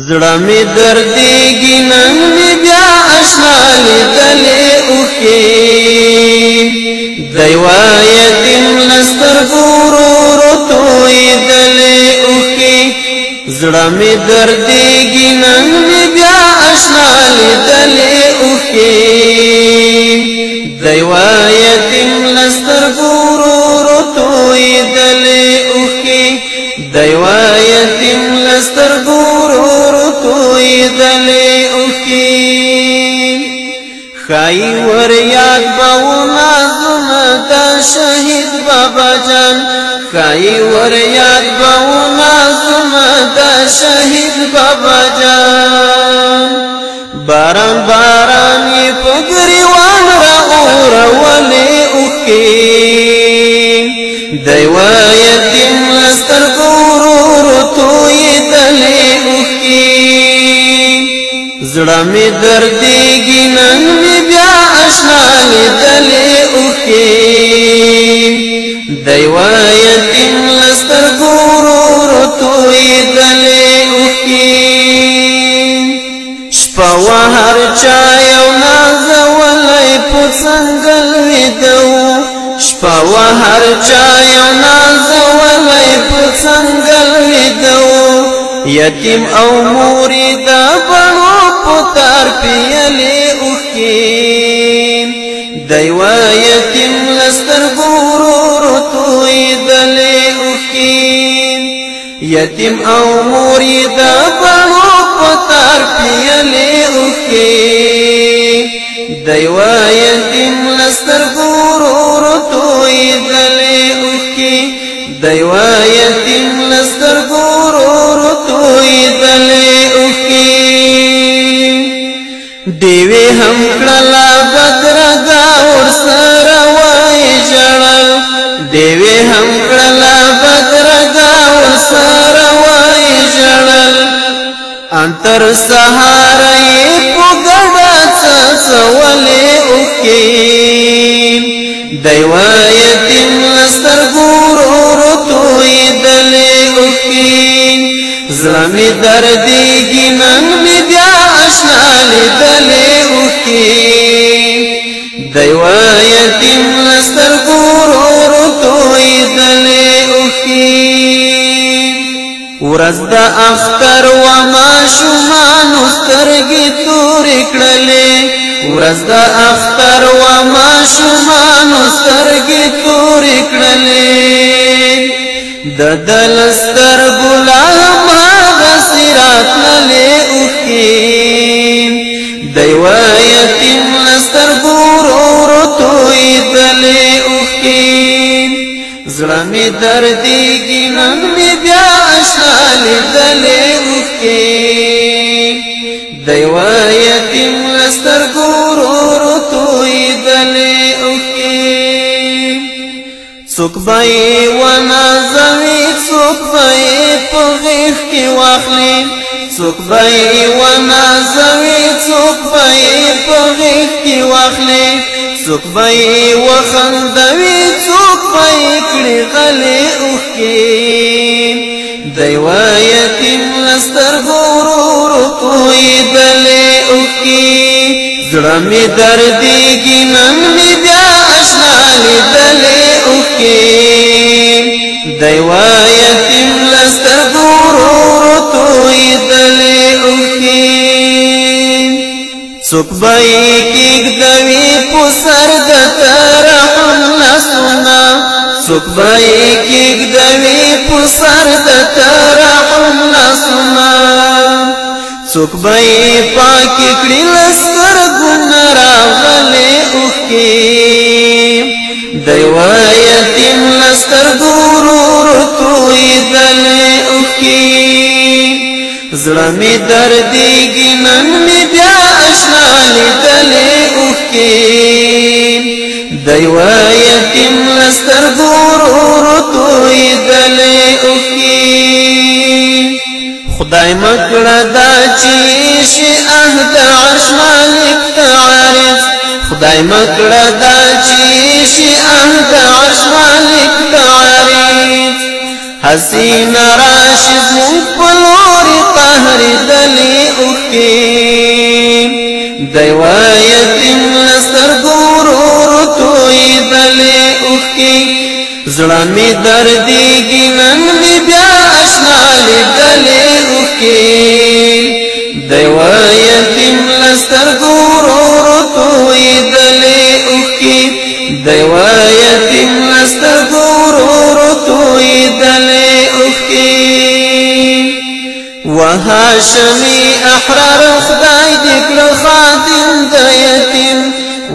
زړه می دردېږي نن می بیا اشنا لیدلې اوښکې دی وایي یتیم له سترګو ورو تویېدلې اوښکې زړه می دردېږي نن می بیا اشنا لیدلې اوښکې دی وایي یتیم له سترګو ورو تویېدلې اوښکې دی وایي یتیم له سترګو تویېدلې اوښکې ښایي ور یاد به و نازونه د شهید بابا جان ښایي ور یاد به و نازونه د شهید بابا جان باران باران یې په ګریوان رااورولې اوښکې دی وایي یتیم له سترګو ورو تویېدلې اوښکې زړه می دردېږي نن می بیا اشنا لیدلې اوښکې دی وایي یتیم له سترګو ورو تویېدلې اوښکې شپه وه هر چا یو نازولی په څنګل ویده و شپه وه هر چا یو نازولی په څنګل ویده و یتیم او مور یې د بڼو په تار پیلې اوښکې دی وایي یتیم له سترګو ورو تویېدلې اوښکې یتیم او مور یې د بڼو په تار پیلې اوښکې دی وایي یتیم له سترګو ورو تویېدلې اوښکې دی وایي یتیم له سترګو ورو تویېدلې اوښکې ډېوې هم کړله بدرګه ورسره وایي ژړل ډېوې هم کړله بدرګه ورسره وایي ژړل ان تر سهاره یې په ګډه څڅولې اوښکې دی وایي یتیم له سترګو ورو تویېدلې اوښکې زړه می دردېږي نن می بیا اشنا لیدلې اوښکې دی وایي یتیم له سترګو ورو تویېدلې اوښکې ورځ د اختر و ماشومانو سترګې تورې کړلې ورځ د اختر و ماشومانو سترګې تورې کړلې د ده له سترګو لا هماغسې راتللې اوښکې دی وایي یتیم له سترګو ورو تویېدلې اوښکې زړه می دردېږي نن می بیا اشنا لیدلې اوښکې دی وایي یتیم له سترګو ورو تویېدلې اوښکې څوک به یې ونازوي څوک به یې په غېږ کې واخلي څوک به یې ونازوي څوک به یې په غېږ کې واخلي څوک به یې وخندوي څوک به یې کړي غلې اوښکې دی وایي یتیم له سترګو ورو تویېدلې اوښکې زړه می دردېږي نن می بیا اشنا لیدلې اوښکې دی وایي یتیم له سترګو ورو تویېدلې اوښکې څوک به یې کېږدوي په سر د ترحم لاسونه څوک به یې کېږدوي په سر د ترحم لاسونه څوک به یې پاکې کړي له سترګو نه راغلې اوښکې دی وایي یتیم له سترګو ورو تویېدلې اوښکې زړه می دردېږي نن می بیا اشنا لیدلې اوښکې دی وایي یتیم له سترګو ورو تویېدلې اوښکې خدای مه کړه دا چې شي عهد عرش مالک ته عارض خدای مه کړه دا چې شي عهد عرش مالک ته عارض حسین راشد مونږ په لورې بحر دلی اوکی دیوا یتیم لستر گورور توی دلی اوکی زړه می دردیږي نن می بیا اشنا لیدلې اوښکې دیوا یتیم لستر ګورور تویدلې اوښکې دیوا یتیم لستر ګورور تویدلې اوښکې وهاشمي احرار خدای دې کړه خادم د یتیم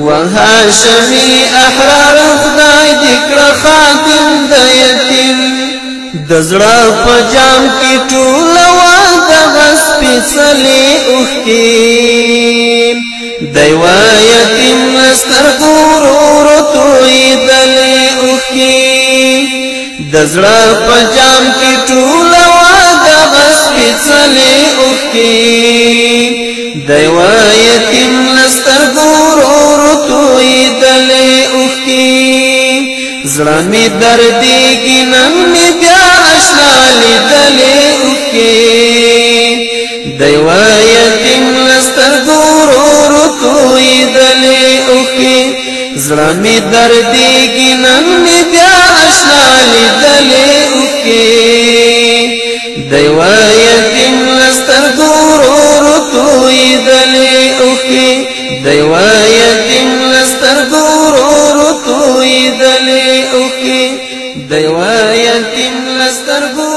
وهاشمي احرار خدای دې کړه خادم د یتیم د زړه په جام کې ټول دغه سپېڅلې اوښکې دیوا یتیم سترګو ورور تویدلې اوښکې د زړه په جام کې ټول دغه سپېڅلې اوښکې دیوا یتیم سترګو ورور تویدلې اوښکې زړه می دردیږي نن می بیا اشنا لیدلې اوښکې دیوا یتیم سترګو ورور تویدلې اوښکې زړه می دردیږي نن می بیا اشنا لیدلې اوښکې دیوا یتیم سترګو ورور تویدلې اوښکې دیوا یتیم سترګو ورور تویدلې اوښکې دیوا یتیم سترګو